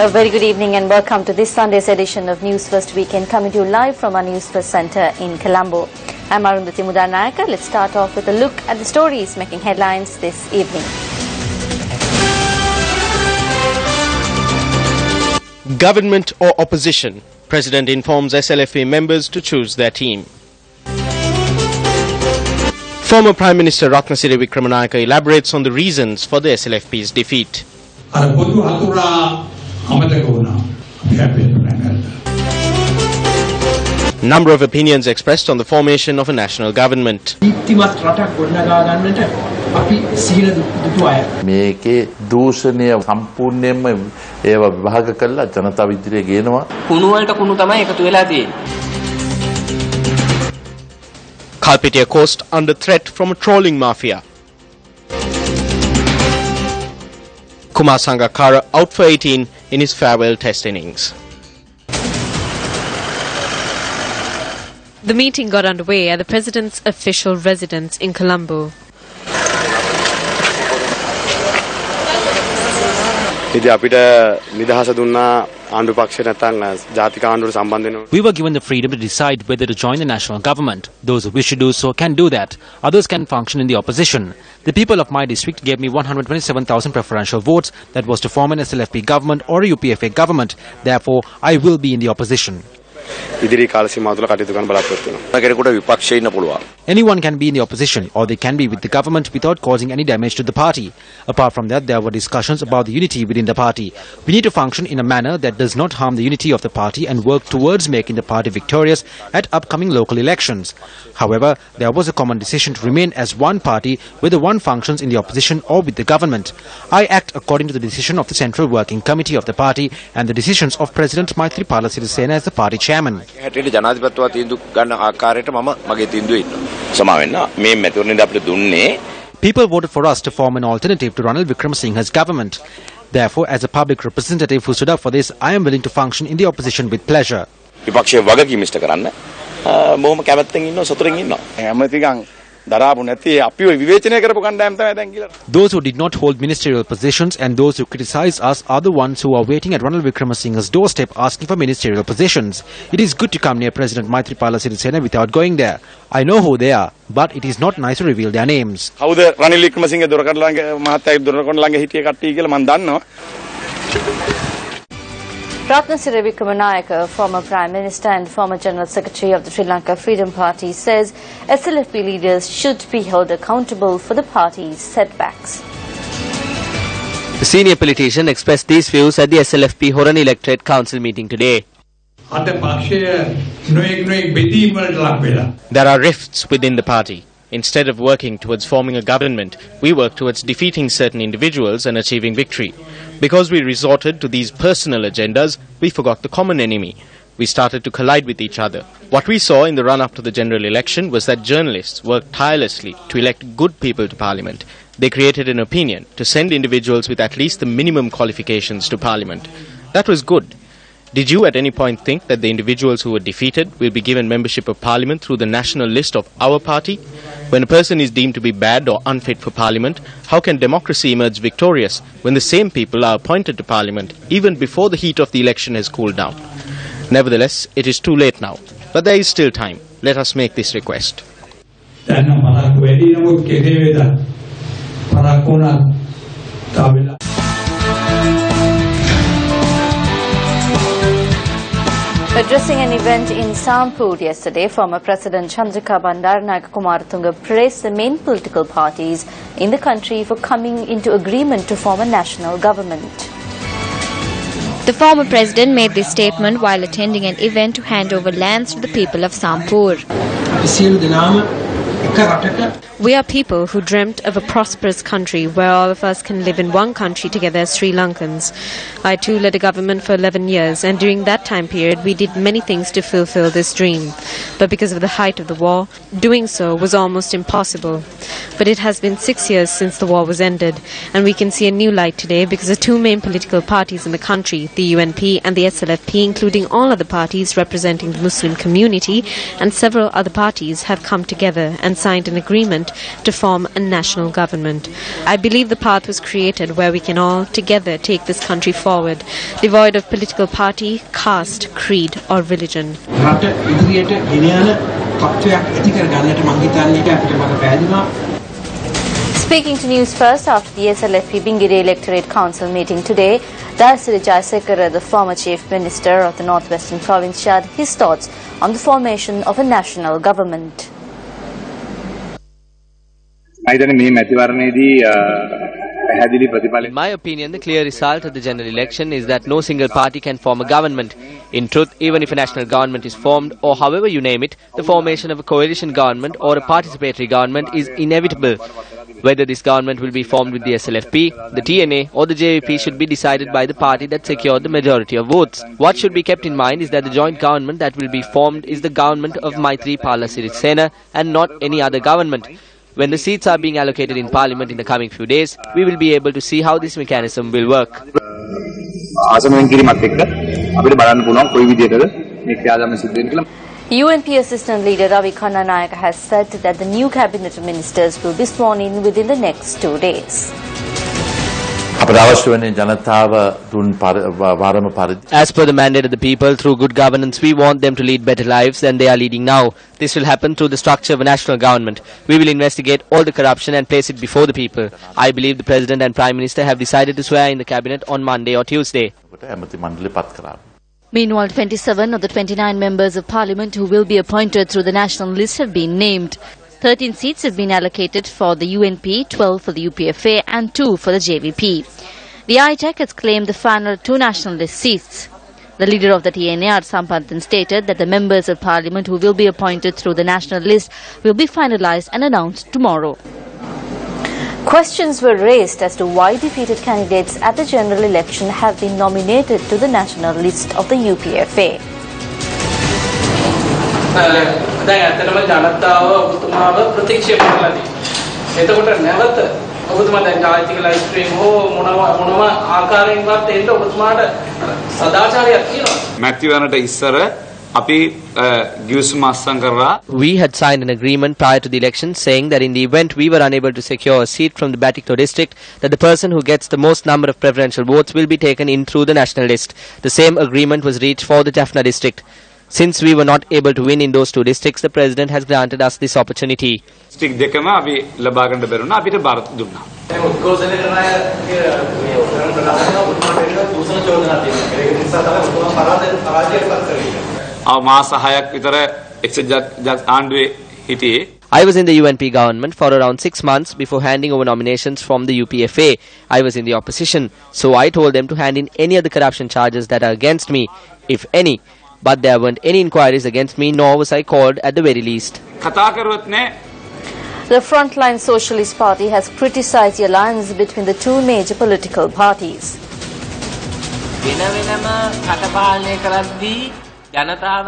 A very good evening and welcome to this Sunday's edition of News First Weekend, coming to you live from our News First Centre in Colombo. I'm Arundhati Mudanayaka. Let's start off with a look at the stories making headlines this evening. Government or opposition? President informs SLFP members to choose their team. Former Prime Minister Ratnasiri Wickramanayake elaborates on the reasons for the SLFP's defeat. Number of opinions expressed on the formation of a national government. මේකේ දූෂණය සම්පූර්ණයෙන්ම ඒව විභාග කළා ජනතාව ඉදිරියේ ගේනවා. කුණු වලට කුණු තමයි එකතු වෙලා තියෙන්නේ. Kalpitia Coast under threat from a trawling mafia. Kumar Sangakkara out for 18 in his farewell test innings. The meeting got underway at the President's official residence in Colombo. We were given the freedom to decide whether to join the national government. Those who wish to do so can do that. Others can function in the opposition. The people of my district gave me 127,000 preferential votes. That was to form an SLFP government or a UPFA government. Therefore, I will be in the opposition. Anyone can be in the opposition or they can be with the government without causing any damage to the party. Apart from that, there were discussions about the unity within the party. We need to function in a manner that does not harm the unity of the party and work towards making the party victorious at upcoming local elections. However, there was a common decision to remain as one party, whether one functions in the opposition or with the government. I act according to the decision of the Central Working Committee of the party and the decisions of President Maithripala Sirisena as the party chairman. People voted for us to form an alternative to Ranil Wickramasinghe's government. Therefore, as a public representative who stood up for this, I am willing to function in the opposition with pleasure. Those who did not hold ministerial positions and those who criticize us are the ones who are waiting at Ranil Wickramasinghe's doorstep asking for ministerial positions. It is good to come near President Maithripala Sirisena without going there. I know who they are, but it is not nice to reveal their names. Ratnasiri Wickramanayake, former Prime Minister and former General Secretary of the Sri Lanka Freedom Party, says SLFP leaders should be held accountable for the party's setbacks. The senior politician expressed these views at the SLFP Horan Electorate Council meeting today. There are rifts within the party. Instead of working towards forming a government, we work towards defeating certain individuals and achieving victory. Because we resorted to these personal agendas, we forgot the common enemy. We started to collide with each other. What we saw in the run-up to the general election was that journalists worked tirelessly to elect good people to parliament. They created an opinion to send individuals with at least the minimum qualifications to parliament. That was good. Did you at any point think that the individuals who were defeated will be given membership of parliament through the national list of our party? When a person is deemed to be bad or unfit for parliament, how can democracy emerge victorious when the same people are appointed to parliament even before the heat of the election has cooled down? Nevertheless, it is too late now, but there is still time. Let us make this request. Addressing an event in Sampur yesterday, former President Chandrika Bandaranaike Kumaratunga praised the main political parties in the country for coming into agreement to form a national government. The former president made this statement while attending an event to hand over lands to the people of Sampur. We are people who dreamt of a prosperous country where all of us can live in one country together as Sri Lankans. I too led a government for 11 years, and during that time period we did many things to fulfill this dream. But because of the height of the war, doing so was almost impossible. But it has been 6 years since the war was ended, and we can see a new light today because the two main political parties in the country, the UNP and the SLFP, including all other parties representing the Muslim community and several other parties, have come together and signed an agreement to form a national government. I believe the path was created where we can all together take this country forward, devoid of political party, caste, creed or religion. Speaking to News First after the SLFP Bingiri Electorate Council meeting today, Darsiri Jayasekara, the former Chief Minister of the Northwestern Province, shared his thoughts on the formation of a national government. In my opinion, the clear result of the general election is that no single party can form a government. In truth, even if a national government is formed, or however you name it, the formation of a coalition government or a participatory government is inevitable. Whether this government will be formed with the SLFP, the TNA or the JVP should be decided by the party that secured the majority of votes. What should be kept in mind is that the joint government that will be formed is the government of Maithripala Sirisena and not any other government. When the seats are being allocated in Parliament in the coming few days, we will be able to see how this mechanism will work. UNP Assistant Leader Ravi Kannanayaka has said that the new cabinet ministers will be sworn in within the next 2 days. As per the mandate of the people, through good governance, we want them to lead better lives than they are leading now. This will happen through the structure of a national government. We will investigate all the corruption and place it before the people. I believe the President and Prime Minister have decided to swear in the cabinet on Monday or Tuesday. Meanwhile, 27 of the 29 members of parliament who will be appointed through the national list have been named. 13 seats have been allocated for the UNP, 12 for the UPFA and 2 for the JVP. The ITEC has claimed the final 2 national list seats. The leader of the TNA, R. Sampanthan, stated that the members of parliament who will be appointed through the national list will be finalized and announced tomorrow. Questions were raised as to why defeated candidates at the general election have been nominated to the national list of the UPFA. We had signed an agreement prior to the election saying that in the event we were unable to secure a seat from the Batikto district, that the person who gets the most number of preferential votes will be taken in through the national list. The same agreement was reached for the Jaffna district. Since we were not able to win in those 2 districts, the President has granted us this opportunity. I was in the UNP government for around 6 months before handing over nominations from the UPFA. I was in the opposition, so I told them to hand in any of the corruption charges that are against me, if any. But there weren't any inquiries against me, nor was I called at the very least. The Frontline Socialist Party has criticized the alliance between the 2 major political parties.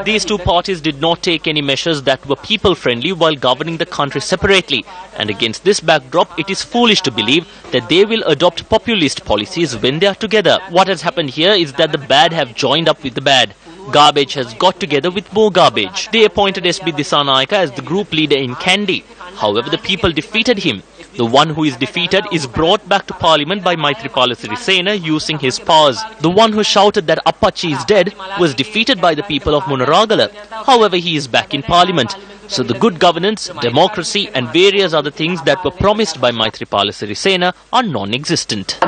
These 2 parties did not take any measures that were people-friendly while governing the country separately. And against this backdrop, it is foolish to believe that they will adopt populist policies when they are together. What has happened here is that the bad have joined up with the bad. Garbage has got together with more garbage. They appointed SB Disanayaka as the group leader in Kandy. However, the people defeated him. The one who is defeated is brought back to parliament by Maithripala Sirisena using his powers. The one who shouted that Appachi is dead was defeated by the people of Munaragala. However, he is back in parliament. So the good governance, democracy and various other things that were promised by Maithripala Sirisena are non-existent.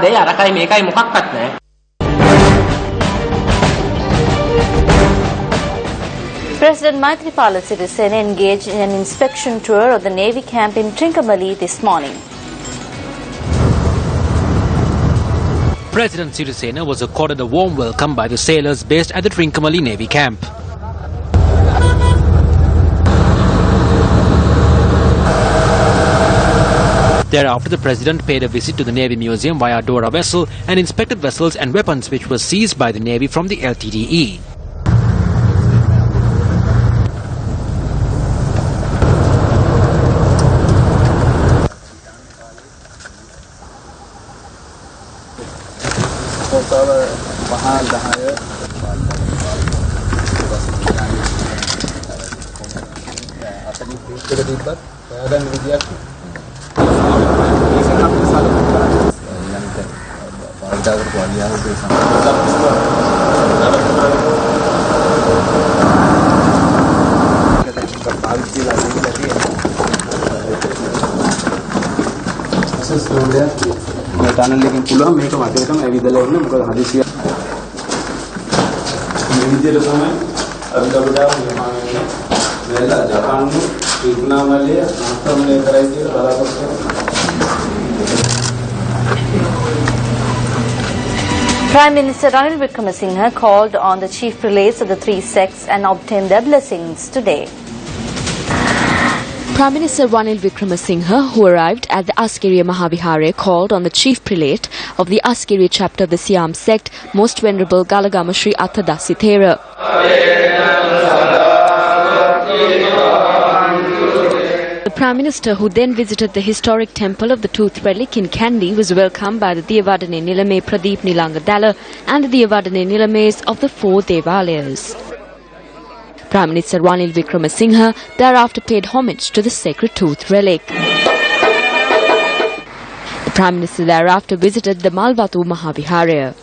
President Maithripala Sirisena engaged in an inspection tour of the Navy camp in Trincomalee this morning. President Sirisena was accorded a warm welcome by the sailors based at the Trincomalee Navy camp. Thereafter, the President paid a visit to the Navy Museum via Dora vessel and inspected vessels and weapons which were seized by the Navy from the LTTE. Prime Minister Ranil Wickremesinghe called on the chief prelates of the three sects and obtained their blessings today. Prime Minister Ranil Wickremesinghe, who arrived at the Askeriya Mahavihare, called on the chief prelate of the Askeriya chapter of the Siam sect, Most Venerable Galagama Sri Athadasi Thera. The Prime Minister, who then visited the historic temple of the Tooth Relic in Kandy, was welcomed by the Diyavadane Nilame Pradeep Nilangadala and the Diyavadane Nilames of the four Devalayas. Prime Minister Ranil Wickremesinghe thereafter paid homage to the sacred Tooth Relic. The Prime Minister thereafter visited the Malvatu Mahavihare.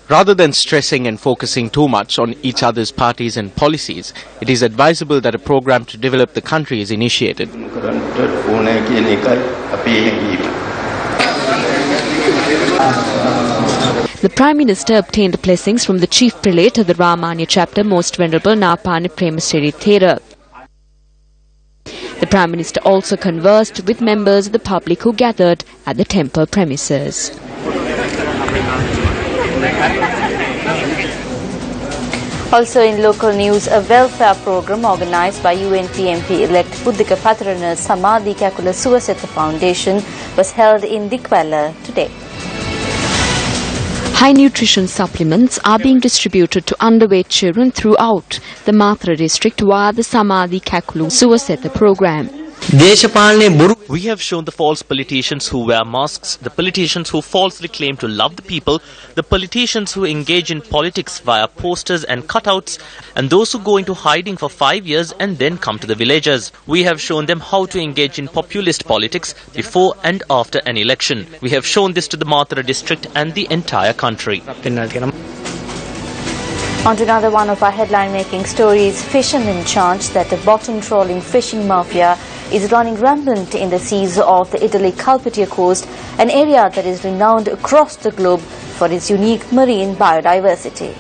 Rather than stressing and focusing too much on each other's parties and policies, it is advisable that a program to develop the country is initiated. The Prime Minister obtained blessings from the Chief Prelate of the Ramanya chapter, Most Venerable Napani Premasiri Thera. The Prime Minister also conversed with members of the public who gathered at the temple premises. Also in local news, a welfare program organised by UNPMP-elect Buddhika Patharana Samadhi Kakula Suwaseta Foundation was held in Dikwella today. High nutrition supplements are being distributed to underweight children throughout the Mathura district via the Samadhi Kakulu Suwaseta program. We have shown the false politicians who wear masks, the politicians who falsely claim to love the people, the politicians who engage in politics via posters and cutouts, and those who go into hiding for 5 years and then come to the villages. We have shown them how to engage in populist politics before and after an election. We have shown this to the Mathura district and the entire country. On to another one of our headline-making stories. Fishermen charge that a bottom-trawling fishing mafia is running rampant in the seas of the Italy Calpetia coast, an area that is renowned across the globe for its unique marine biodiversity.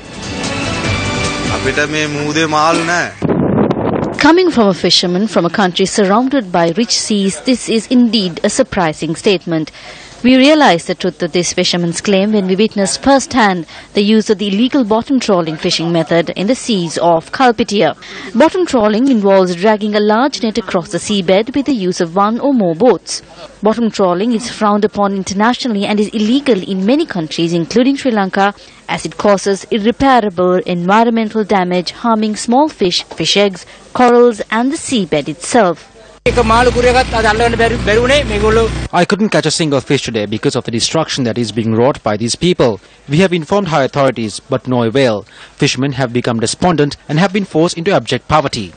Coming from a fisherman from a country surrounded by rich seas, this is indeed a surprising statement. We realized the truth of this fisherman's claim when we witnessed firsthand the use of the illegal bottom trawling fishing method in the seas of Calpetia. Bottom trawling involves dragging a large net across the seabed with the use of one or more boats. Bottom trawling is frowned upon internationally and is illegal in many countries, including Sri Lanka, as it causes irreparable environmental damage, harming small fish, fish eggs, corals and the seabed itself. I couldn't catch a single fish today because of the destruction that is being wrought by these people. We have informed high authorities, but no avail. Fishermen have become despondent and have been forced into abject poverty.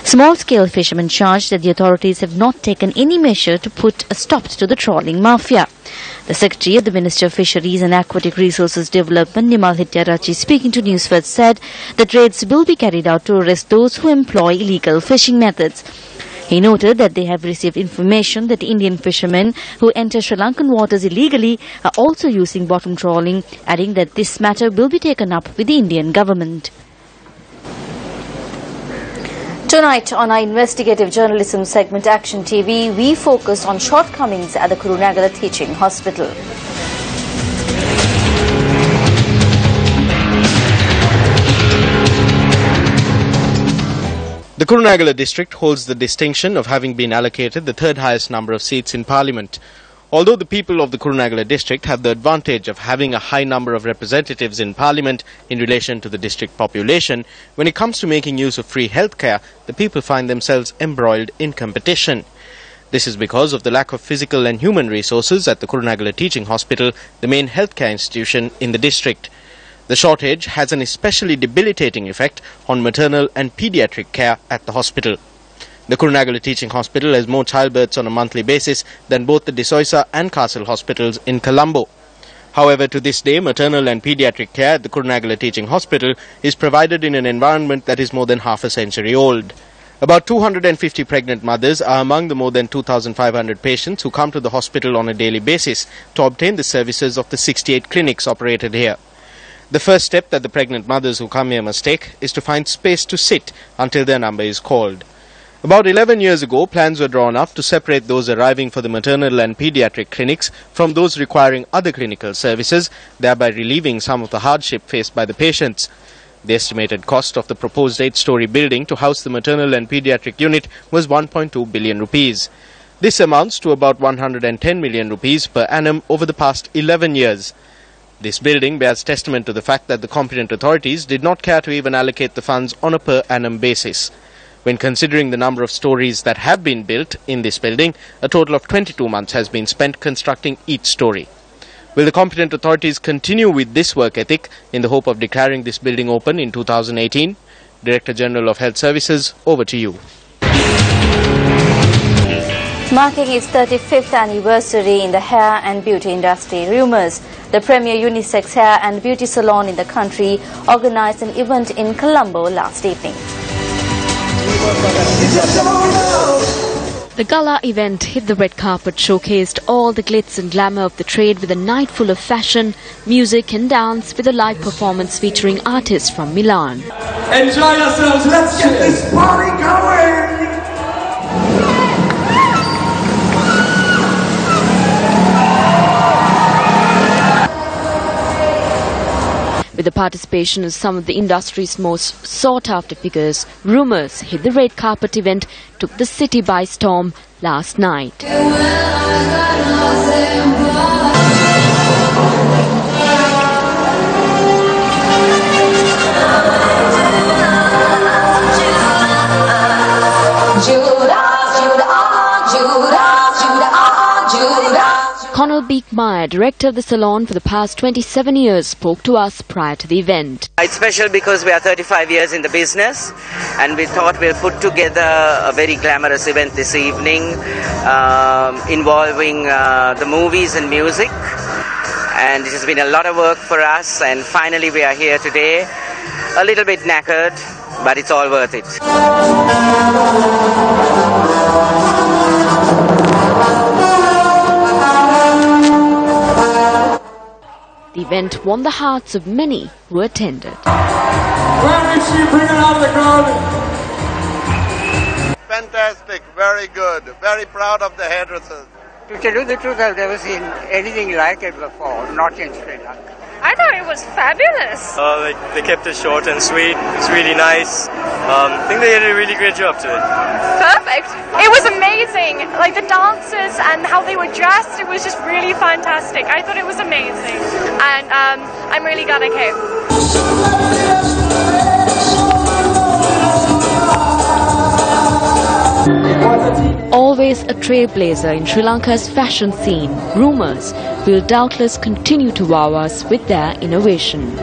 Small-scale fishermen charge that the authorities have not taken any measure to put a stop to the trawling mafia. The Secretary of the Ministry of Fisheries and Aquatic Resources Development, Nimal Hityarachi, speaking to Newsfirst, said that raids will be carried out to arrest those who employ illegal fishing methods. He noted that they have received information that Indian fishermen who enter Sri Lankan waters illegally are also using bottom trawling, adding that this matter will be taken up with the Indian government. Tonight on our investigative journalism segment Action TV, we focus on shortcomings at the Kurunegala Teaching Hospital. The Kurunegala district holds the distinction of having been allocated the third highest number of seats in Parliament. Although the people of the Kurunegala district have the advantage of having a high number of representatives in parliament in relation to the district population, when it comes to making use of free healthcare, the people find themselves embroiled in competition. This is because of the lack of physical and human resources at the Kurunegala Teaching Hospital, the main healthcare institution in the district. The shortage has an especially debilitating effect on maternal and pediatric care at the hospital. The Kurunegala Teaching Hospital has more childbirths on a monthly basis than both the Disoisa and Castle hospitals in Colombo. However, to this day, maternal and pediatric care at the Kurunegala Teaching Hospital is provided in an environment that is more than half a century old. About 250 pregnant mothers are among the more than 2,500 patients who come to the hospital on a daily basis to obtain the services of the 68 clinics operated here. The first step that the pregnant mothers who come here must take is to find space to sit until their number is called. About 11 years ago, plans were drawn up to separate those arriving for the maternal and pediatric clinics from those requiring other clinical services, thereby relieving some of the hardship faced by the patients. The estimated cost of the proposed 8-story building to house the maternal and pediatric unit was 1.2 billion rupees. This amounts to about 110 million rupees per annum over the past 11 years. This building bears testament to the fact that the competent authorities did not care to even allocate the funds on a per annum basis. When considering the number of stories that have been built in this building, a total of 22 months has been spent constructing each story. Will the competent authorities continue with this work ethic in the hope of declaring this building open in 2018? Director General of Health Services, over to you. Marking its 35th anniversary in the hair and beauty industry, Rumours, the premier unisex hair and beauty salon in the country, organized an event in Colombo last evening. The gala event hit the red carpet, showcased all the glitz and glamour of the trade with a night full of fashion, music and dance with a live performance featuring artists from Milan. Enjoy yourselves, let's get this party going! With the participation of some of the industry's most sought-after figures, Rumours hit the red carpet event took the city by storm last night. Conal Beekmeyer, director of the salon for the past 27 years, spoke to us prior to the event. It's special because we are 35 years in the business and we thought we'll put together a very glamorous event this evening involving the movies and music. And it has been a lot of work for us, and finally we are here today. A little bit knackered, but it's all worth it. The event won the hearts of many who attended. Where is she bringing out the crowd? Fantastic, very good, very proud of the hairdressers. To tell you the truth, I've never seen anything like it before, not in Sri Lanka. I thought it was fabulous. They kept it short and sweet. It's really nice. I think they did a really great job to it. Perfect. It was amazing. Like the dancers and how they were dressed, it was just really fantastic. I thought it was amazing. And I'm really glad I came. Always a trailblazer in Sri Lanka's fashion scene, Rumours will doubtless continue to wow us with their innovation.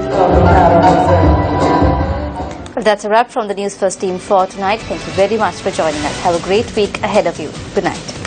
Well, that's a wrap from the News First team for tonight. Thank you very much for joining us. Have a great week ahead of you. Good night.